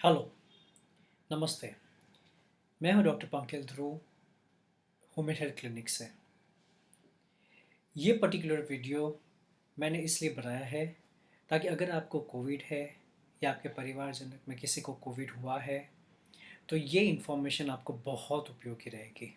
Hello, नमस्ते। मैं हूं डॉक्टर पंकज ध्रुव, होमियोपैथ हेल्थ क्लिनिक से। ये पर्टिकुलर वीडियो मैंने इसलिए बनाया है ताकि अगर आपको कोविड है या आपके परिवारजनक में किसी को कोविड हुआ है तो ये इन्फॉर्मेशन आपको बहुत उपयोगी रहेगी।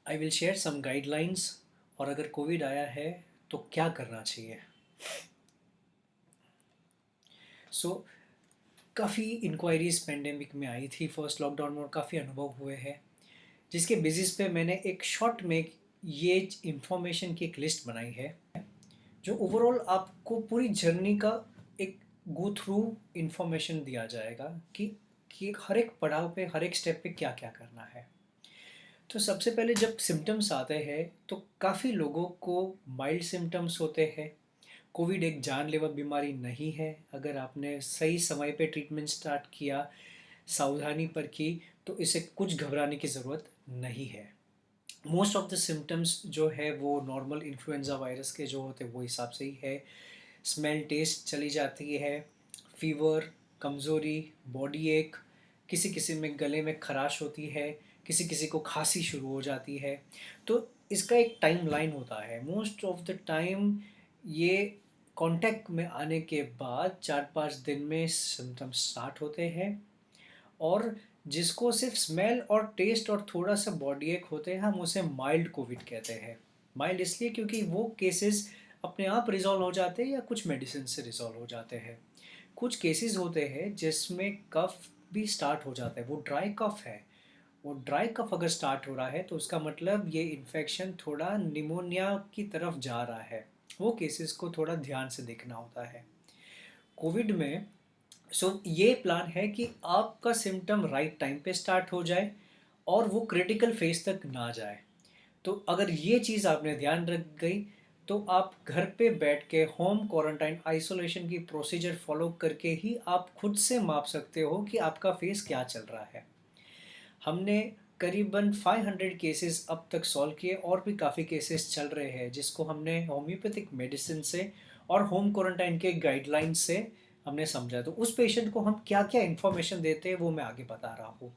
I will share some guidelines और अगर कोविड आया है तो क्या करना चाहिए। सो काफ़ी इंक्वायरीज पेंडेमिक में आई थी फर्स्ट लॉकडाउन में और काफ़ी अनुभव हुए हैं, जिसके बेसिस पे मैंने एक शॉर्ट में ये इंफॉर्मेशन की एक लिस्ट बनाई है जो ओवरऑल आपको पूरी जर्नी का एक गो थ्रू इंफॉर्मेशन दिया जाएगा कि हर एक पड़ाव पे हर एक स्टेप पे क्या क्या करना है। तो सबसे पहले जब सिम्टम्स आते हैं तो काफ़ी लोगों को माइल्ड सिम्टम्स होते हैं। कोविड एक जानलेवा बीमारी नहीं है। अगर आपने सही समय पे ट्रीटमेंट स्टार्ट किया, सावधानी पर की, तो इसे कुछ घबराने की ज़रूरत नहीं है। मोस्ट ऑफ द सिम्टम्स जो है वो नॉर्मल इन्फ्लुएंजा वायरस के जो होते हैं वो हिसाब से ही है। स्मेल टेस्ट चली जाती है, फीवर, कमज़ोरी, बॉडी एक, किसी किसी में गले में खराश होती है, किसी किसी को खांसी शुरू हो जाती है। तो इसका एक टाइम लाइन होता है। मोस्ट ऑफ द टाइम ये कांटेक्ट में आने के बाद 4-5 दिन में सिम्टम्स स्टार्ट होते हैं और जिसको सिर्फ स्मेल और टेस्ट और थोड़ा सा बॉडी एक होते हैं हम उसे माइल्ड कोविड कहते हैं। माइल्ड इसलिए क्योंकि वो केसेस अपने आप रिजॉल्व हो जाते हैं या कुछ मेडिसिन से रिजॉल्व हो जाते हैं। कुछ केसेस होते हैं जिसमें कफ भी स्टार्ट हो जाता है, वो ड्राई कफ है। वो ड्राई कफ अगर स्टार्ट हो रहा है तो उसका मतलब ये इन्फेक्शन थोड़ा निमोनिया की तरफ जा रहा है। वो केसेस को थोड़ा ध्यान से देखना होता है कोविड में। ये प्लान है कि आपका सिम्टम राइट टाइम पे स्टार्ट हो जाए और वो क्रिटिकल फेज तक ना जाए। तो अगर ये चीज़ आपने ध्यान रख गई तो आप घर पे बैठ के होम क्वारंटाइन आइसोलेशन की प्रोसीजर फॉलो करके ही आप खुद से माप सकते हो कि आपका फेस क्या चल रहा है। हमने करीबन 500 केसेस अब तक सॉल्व किए और भी काफ़ी केसेस चल रहे हैं जिसको हमने होम्योपैथिक मेडिसिन से और होम क्वारंटाइन के गाइडलाइन से हमने समझा। तो उस पेशेंट को हम क्या क्या इन्फॉर्मेशन देते हैं वो मैं आगे बता रहा हूँ।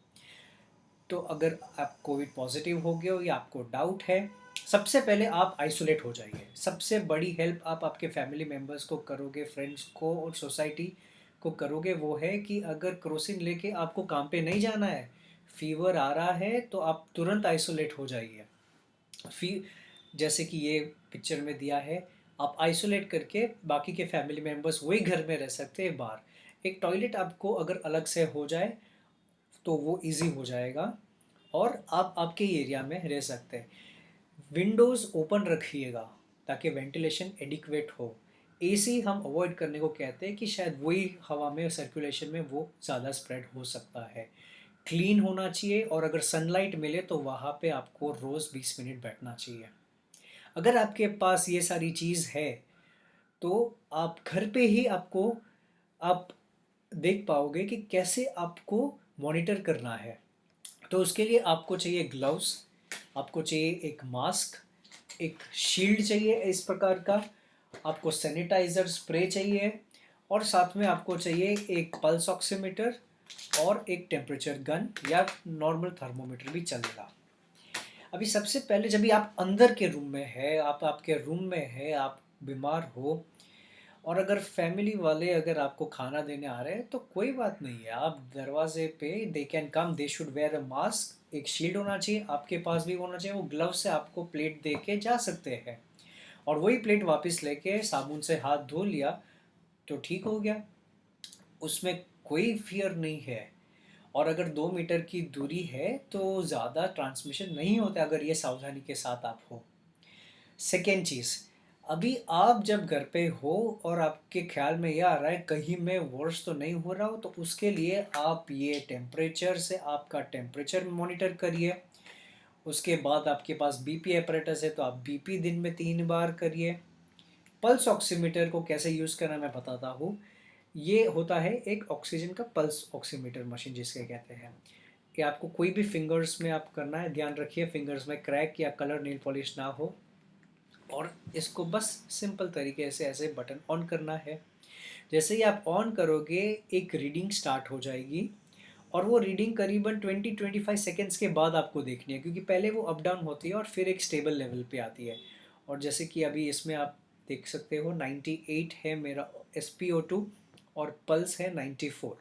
तो अगर आप कोविड पॉजिटिव हो गए हो या आपको डाउट है, सबसे पहले आप आइसोलेट हो जाइए। सबसे बड़ी हेल्प आप आपके फैमिली मेम्बर्स को करोगे, फ्रेंड्स को और सोसाइटी को करोगे वो है कि अगर क्रोसिन लेके आपको काम पे नहीं जाना है, फीवर आ रहा है तो आप तुरंत आइसोलेट हो जाइए। फी जैसे कि ये पिक्चर में दिया है, आप आइसोलेट करके बाकी के फैमिली मेम्बर्स वही घर में रह सकते हैं। बाहर एक टॉयलेट आपको अगर अलग से हो जाए तो वो इजी हो जाएगा और आप आपके एरिया में रह सकते हैं। विंडोज़ ओपन रखिएगा ताकि वेंटिलेशन एडिक्वेट हो। एसी हम अवॉइड करने को कहते हैं कि शायद वही हवा में सर्कुलेशन में वो ज़्यादा स्प्रेड हो सकता है। क्लीन होना चाहिए और अगर सनलाइट मिले तो वहाँ पे आपको रोज़ 20 मिनट बैठना चाहिए। अगर आपके पास ये सारी चीज़ है तो आप घर पे ही आपको आप देख पाओगे कि कैसे आपको मॉनिटर करना है। तो उसके लिए आपको चाहिए ग्लव्स, आपको चाहिए एक मास्क, एक शील्ड चाहिए इस प्रकार का, आपको सैनिटाइज़र स्प्रे चाहिए और साथ में आपको चाहिए एक पल्स ऑक्सीमीटर और एक टेम्परेचर गन या नॉर्मल थर्मोमीटर भी चलेगा। अभी सबसे पहले जब भी आप अंदर के रूम में है, आप आपके रूम में है, आप बीमार हो और अगर फैमिली वाले अगर आपको खाना देने आ रहे हैं तो कोई बात नहीं है, आप दरवाजे पे they can come, they should wear a mask. एक शील्ड होना चाहिए, आपके पास भी होना चाहिए, वो ग्लव से आपको प्लेट दे के जा सकते हैं और वही प्लेट वापस लेके साबुन से हाथ धो लिया तो ठीक हो गया। उसमें कोई फियर नहीं है और अगर 2 मीटर की दूरी है तो ज़्यादा ट्रांसमिशन नहीं होता अगर ये सावधानी के साथ आप हो। सेकेंड चीज़, अभी आप जब घर पे हो और आपके ख्याल में ये आ रहा है कहीं मैं वर्ष तो नहीं हो रहा हो तो उसके लिए आप ये टेम्परेचर से आपका टेम्परेचर मॉनिटर करिए। उसके बाद आपके पास बीपी अपरेटस है तो आप बीपी दिन में 3 बार करिए। पल्स ऑक्सीमीटर को कैसे यूज़ करना मैं बताता हूँ। ये होता है एक ऑक्सीजन का पल्स ऑक्सीमीटर मशीन जिसके कहते हैं कि आपको कोई भी फिंगर्स में आप करना है, ध्यान रखिए फिंगर्स में क्रैक या कलर नेल पॉलिश ना हो और इसको बस सिंपल तरीके से ऐसे बटन ऑन करना है। जैसे ही आप ऑन करोगे एक रीडिंग स्टार्ट हो जाएगी, और वो रीडिंग करीबन 20-25 सेकेंड्स के बाद आपको देखनी है, क्योंकि पहले वो अप डाउन होती है और फिर एक स्टेबल लेवल पे आती है। और जैसे कि अभी इसमें आप देख सकते हो 98 है मेरा SpO2 और पल्स है 94।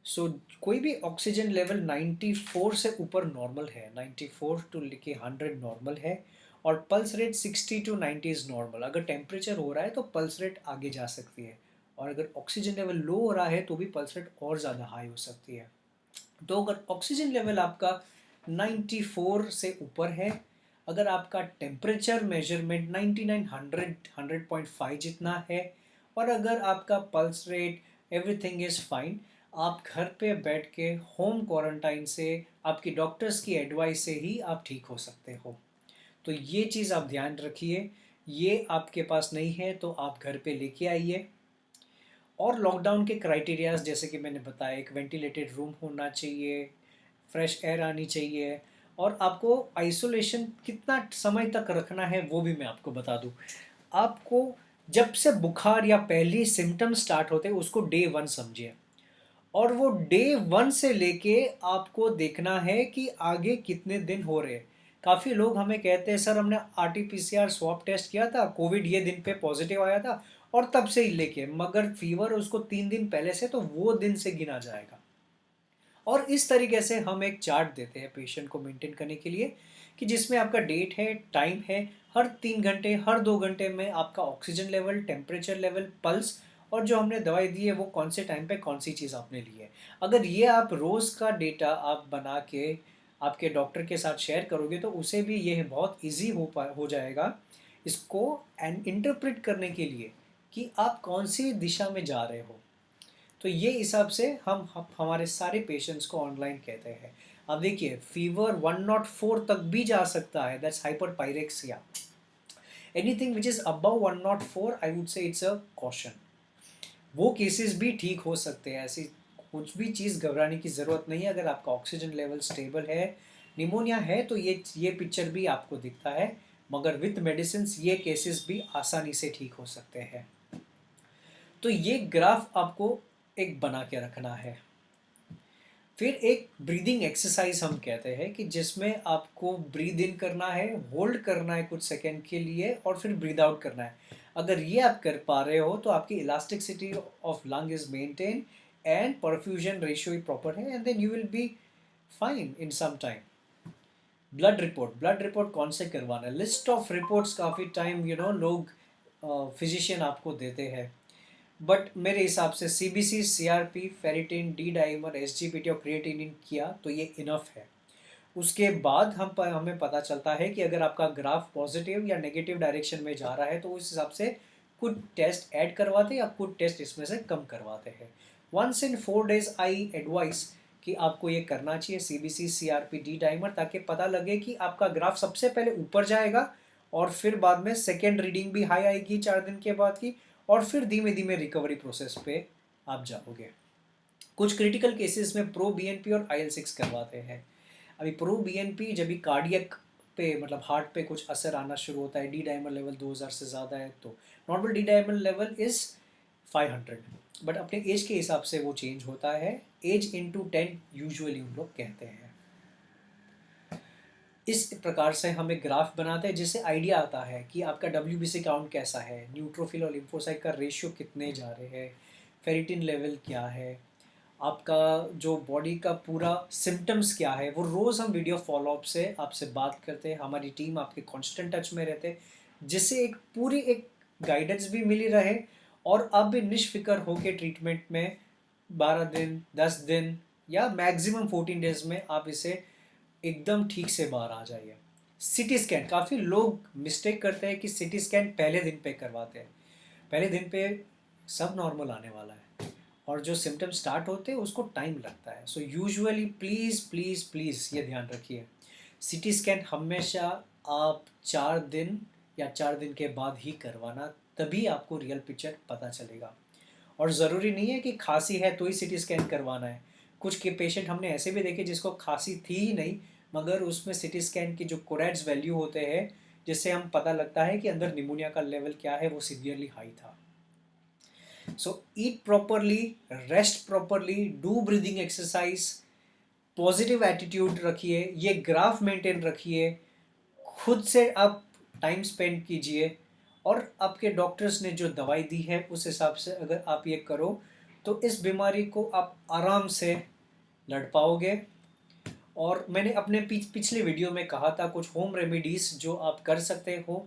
सो कोई भी ऑक्सीजन लेवल 94 से ऊपर नॉर्मल है, 94 टू लेके 100 नॉर्मल है, और pulse rate 60 to 90 is normal. अगर टेम्परेचर हो रहा है तो पल्स रेट आगे जा सकती है, और अगर ऑक्सीजन लेवल लो हो रहा है तो भी पल्स रेट और ज़्यादा हाई हो सकती है। तो अगर ऑक्सीजन लेवल आपका 94 से ऊपर है, अगर आपका टेम्परेचर मेजरमेंट 99 100 जितना है, और अगर आपका pulse rate everything is fine, आप घर पे बैठ के होम क्वारंटाइन से आपकी डॉक्टर्स की एडवाइस से ही आप ठीक हो सकते हो। तो ये चीज़ आप ध्यान रखिए, ये आपके पास नहीं है तो आप घर पे लेके आइए। और लॉकडाउन के क्राइटेरियाज जैसे कि मैंने बताया, एक वेंटिलेटेड रूम होना चाहिए, फ्रेश एयर आनी चाहिए, और आपको आइसोलेशन कितना समय तक रखना है वो भी मैं आपको बता दूं। आपको जब से बुखार या पहली सिम्टम स्टार्ट होते हैं उसको डे 1 समझिए, और वो डे 1 से लेके आपको देखना है कि आगे कितने दिन हो रहे हैं। काफ़ी लोग हमें कहते हैं सर हमने RT-PCR स्वैब टेस्ट किया था, कोविड ये दिन पे पॉजिटिव आया था और तब से ही लेके, मगर फीवर उसको 3 दिन पहले से, तो वो दिन से गिना जाएगा। और इस तरीके से हम एक चार्ट देते हैं पेशेंट को मेंटेन करने के लिए, कि जिसमें आपका डेट है, टाइम है, हर 3 घंटे हर 2 घंटे में आपका oxygen level, temperature level, pulse, और जो हमने दवाई दी है वो कौन से टाइम पे कौन सी चीज़ आपने ली है। अगर ये आप रोज़ का डेटा आप बना के आपके डॉक्टर के साथ शेयर करोगे तो उसे भी ये बहुत ईजी हो जाएगा इसको एंड इंटरप्रेट करने के लिए कि आप कौन सी दिशा में जा रहे हो। तो ये हिसाब से हम हमारे सारे पेशेंट्स को ऑनलाइन कहते हैं। अब देखिए फीवर 104 तक भी जा सकता है, that's hyperpyrexia. Anything which is above 104 I would say it's a caution. वो केसेस भी ठीक हो सकते हैं, ऐसी कुछ भी चीज़ घबराने की ज़रूरत नहीं है। अगर आपका ऑक्सीजन लेवल स्टेबल है, निमोनिया है, तो ये पिक्चर भी आपको दिखता है, मगर विथ मेडिसिन ये केसेस भी आसानी से ठीक हो सकते हैं। तो ये ग्राफ आपको एक बना के रखना है। फिर एक ब्रीदिंग एक्सरसाइज हम कहते हैं कि जिसमें आपको ब्रीद इन करना है, होल्ड करना है कुछ सेकेंड के लिए, और फिर ब्रीद आउट करना है। अगर ये आप कर पा रहे हो तो आपकी elasticity of lung is maintain and perfusion ratio proper है, and then you will be fine in some time. Blood report कौन से करवाना है, लिस्ट ऑफ रिपोर्ट्स काफ़ी टाइम लोग फिजिशियन आपको देते हैं, बट मेरे हिसाब से CBC, CRP, ferritin, D dimer, SGPT और क्रिएटिनिन किया तो ये इनफ है। उसके बाद हमें पता चलता है कि अगर आपका ग्राफ पॉजिटिव या नेगेटिव डायरेक्शन में जा रहा है तो उस हिसाब से कुछ टेस्ट ऐड करवाते हैं या कुछ टेस्ट इसमें से कम करवाते हैं। Once in 4 days I advise कि आपको ये करना चाहिए CBC, CRP, डी डाइमर, ताकि पता लगे कि आपका ग्राफ सबसे पहले ऊपर जाएगा और फिर बाद में सेकेंड रीडिंग भी हाई आएगी 4 दिन के बाद की, और फिर धीमे धीमे रिकवरी प्रोसेस पे आप जाओगे। कुछ क्रिटिकल केसेस में प्रो BNP और IL-6 करवाते हैं। अभी प्रो BNP जब भी कार्डियक पे मतलब हार्ट पे कुछ असर आना शुरू होता है, डी डायमर लेवल 2000 से ज़्यादा है तो normal D dimer level is 500, but अपने एज के हिसाब से वो चेंज होता है। एज इंटू 10 यूजुअली हम लोग कहते हैं। इस प्रकार से हम एक ग्राफ बनाते हैं जिससे आइडिया आता है कि आपका WBC काउंट कैसा है, न्यूट्रोफिल और लिम्फोसाइट का रेशियो कितने जा रहे हैं, फेरिटिन लेवल क्या है, आपका जो बॉडी का पूरा सिम्टम्स क्या है। वो रोज़ हम वीडियो फॉलोअप से आपसे बात करते हैं, हमारी टीम आपके कांस्टेंट टच में रहते हैं, जिससे एक पूरी एक गाइडेंस भी मिली रहे और आप भी निश्फिक्र होकर ट्रीटमेंट में 12 दिन, 10 दिन या मैक्सिमम 14 days में आप इसे एकदम ठीक से बाहर आ जाइए। सिटी स्कैन, काफ़ी लोग मिस्टेक करते हैं कि सिटी स्कैन पहले दिन पे करवाते हैं। पहले दिन पे सब नॉर्मल आने वाला है, और जो सिम्टम स्टार्ट होते हैं उसको टाइम लगता है। So usually please please please ये ध्यान रखिए, सिटी स्कैन हमेशा आप 4 दिन या 4 दिन के बाद ही करवाना, तभी आपको रियल पिक्चर पता चलेगा। और ज़रूरी नहीं है कि खांसी है तो ही सिटी स्कैन करवाना है। कुछ के पेशेंट हमने ऐसे भी देखे जिसको खांसी थी ही नहीं, मगर उसमें सिटी स्कैन की जो कोरेट्स वैल्यू होते हैं जिससे हम पता लगता है कि अंदर निमोनिया का लेवल क्या है, वो सीवियरली हाई था। So eat properly, rest properly, do breathing exercise, positive attitude रखिए, ये ग्राफ मेंटेन रखिए, खुद से आप टाइम स्पेंड कीजिए, और आपके डॉक्टर्स ने जो दवाई दी है उस हिसाब से अगर आप ये करो तो इस बीमारी को आप आराम से लड़ पाओगे। और मैंने अपने पिछले वीडियो में कहा था कुछ होम रेमेडीज जो आप कर सकते हो,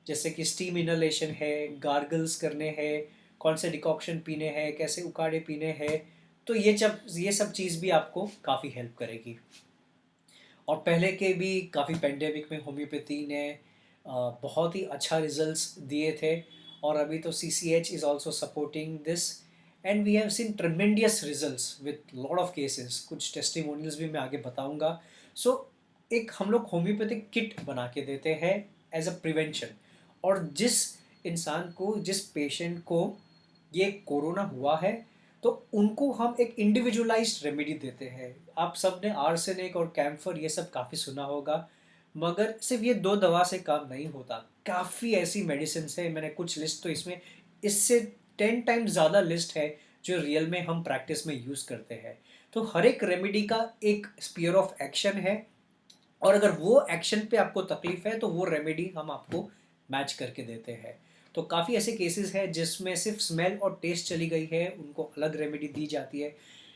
जैसे कि स्टीम इनहेलेशन है, गार्गल्स करने हैं, कौन से डिकॉक्शन पीने हैं, कैसे उकाड़े पीने हैं। तो ये सब चीज़ भी आपको काफ़ी हेल्प करेगी। और पहले के भी काफ़ी पेंडेमिक में होम्योपैथी ने बहुत ही अच्छा रिजल्ट्स दिए थे, और अभी तो CCH is also supporting this, and we have seen tremendous results with lot of cases. कुछ टेस्टिमोनियल्स भी मैं आगे बताऊंगा। सो एक हम लोग होम्योपैथिक किट बना के देते हैं एज अ प्रिवेंशन, और जिस इंसान को, जिस पेशेंट को ये कोरोना हुआ है, तो उनको हम एक इंडिविजुअलाइज्ड रेमेडी देते हैं। आप सब ने आर्सेनिक और कैम्फर ये सब काफ़ी सुना होगा, मगर सिर्फ ये 2 दवा से काम नहीं होता। काफ़ी ऐसी मेडिसिन है, मैंने कुछ लिस्ट तो इसमें इससे 10 टाइम्स ज़्यादा लिस्ट है जो रियल में हम प्रैक्टिस में यूज़ करते हैं। तो हर एक रेमेडी का एक स्पीयर ऑफ एक्शन है, और अगर वो एक्शन पे आपको तकलीफ है तो वो रेमेडी हम आपको मैच करके देते हैं। तो काफ़ी ऐसे केसेस हैं जिसमें सिर्फ स्मेल और टेस्ट चली गई है, उनको अलग रेमेडी दी जाती है।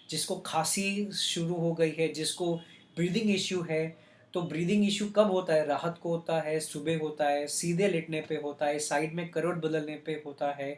जिसको खांसी शुरू हो गई है, जिसको ब्रीदिंग इश्यू है, तो ब्रीदिंग इश्यू कब होता है? राहत को होता है, सुबह होता है, सीधे लेटने पे होता है, साइड में करवट बदलने पे होता है,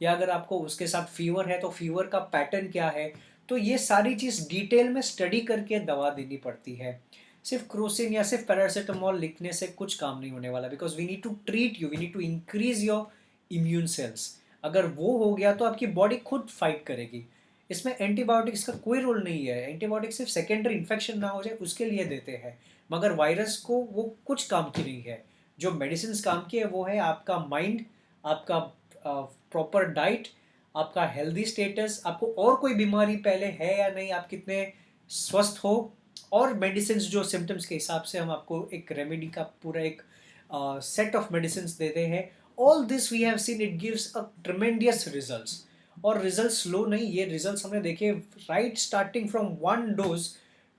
या अगर आपको उसके साथ फीवर है तो फीवर का पैटर्न क्या है। तो ये सारी चीज़ डिटेल में स्टडी करके दवा देनी पड़ती है। सिर्फ क्रोसिन या सिर्फ पैरासिटामोल लिखने से कुछ काम नहीं होने वाला, because we need to treat you, we need to increase your immune cells. अगर वो हो गया तो आपकी बॉडी खुद फाइट करेगी। इसमें एंटीबायोटिक्स का कोई रोल नहीं है। एंटीबायोटिक्स सिर्फ सेकेंडरी इन्फेक्शन ना हो जाए उसके लिए देते हैं, मगर वायरस को वो कुछ काम की नहीं है। जो मेडिसिन काम की है वो है आपका माइंड, आपका प्रॉपर डाइट, आपका हेल्दी स्टेटस, आपको और कोई बीमारी पहले है या नहीं, आप कितने स्वस्थ हो, और मेडिसिन जो सिम्टम्स के हिसाब से हम आपको एक रेमेडी का पूरा एक सेट ऑफ मेडिसिन देते हैं। All this we have seen, it gives a tremendous results. और रिजल्ट स्लो नहीं, ये रिजल्ट्स हमने देखे right starting from 1 dose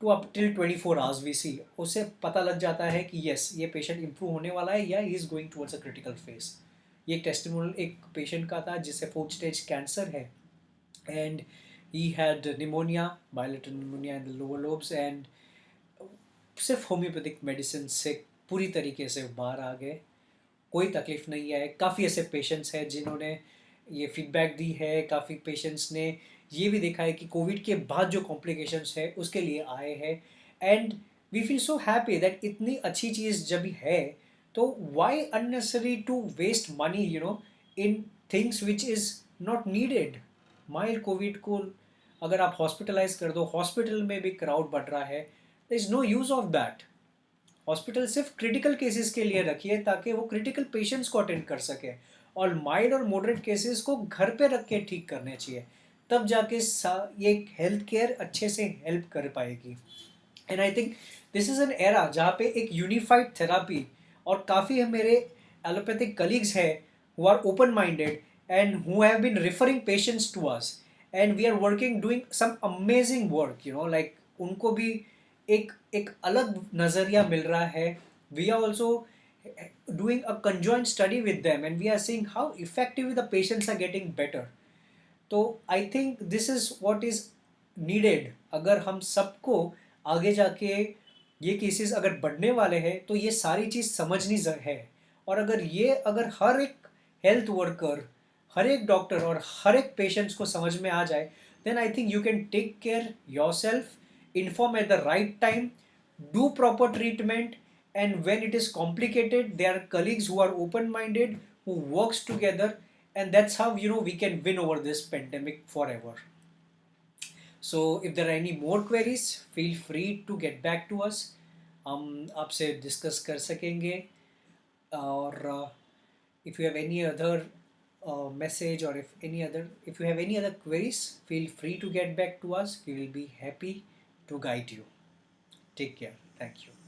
to up till 24 hours we see. उससे पता लग जाता है कि यस, ये पेशेंट इंप्रूव होने वाला है या he is going towards a critical phase. ये टेस्टिमोनियल एक पेशेंट का था जिसे 4th स्टेज कैंसर है, and he had pneumonia, bilateral pneumonia in the lower lobes, and सिर्फ होम्योपैथिक मेडिसिन से पूरी तरीके से बाहर आ गए, कोई तकलीफ नहीं है। काफ़ी ऐसे पेशेंट्स हैं जिन्होंने ये फीडबैक दी है, काफ़ी पेशेंट्स ने ये भी देखा है कि कोविड के बाद जो कॉम्प्लिकेशंस है उसके लिए आए हैं, and we feel so happy that इतनी अच्छी चीज़ जब है तो why unnecessary to waste money in things which is not needed. Mild Covid को अगर आप हॉस्पिटलाइज कर दो, हॉस्पिटल में भी क्राउड बढ़ रहा है, there is no use of that. Hospital सिर्फ क्रिटिकल केसेस के लिए रखिए ताकि वो क्रिटिकल पेशेंट्स को अटेंड कर सके, और माइल्ड और मॉडरेट केसेस को घर पे रख के ठीक करने चाहिए, तब जाके ये हेल्थ केयर अच्छे से हेल्प कर पाएगी। And I think this is an era जहाँ पे एक यूनिफाइड थेरापी, और काफ़ी मेरे एलोपैथिक कलीग्स हैं who are open minded and who have been referring patients to us, and we are working doing some amazing work, like उनको भी एक एक अलग नज़रिया मिल रहा है। We are also doing a conjoint study with them, and we are seeing how effectively the patients are getting better. तो आई think this is what is needed. अगर हम सबको आगे जाके ये केसेस अगर बढ़ने वाले हैं तो ये सारी चीज़ समझनी है, और अगर हर एक हेल्थ वर्कर, हर एक डॉक्टर और हर एक पेशेंट्स को समझ में आ जाए, then I think you can take care your self, inform at the right time, do proper treatment, and when it is complicated there are colleagues who are open minded, who works together, and that's how we can win over this pandemic forever. So if there are any more queries, feel free to get back to us, हम आपसे discuss कर सकेंगे। और if you have any other message, or if you have any other queries, feel free to get back to us. We will be happy to guide you. Take care. Thank you.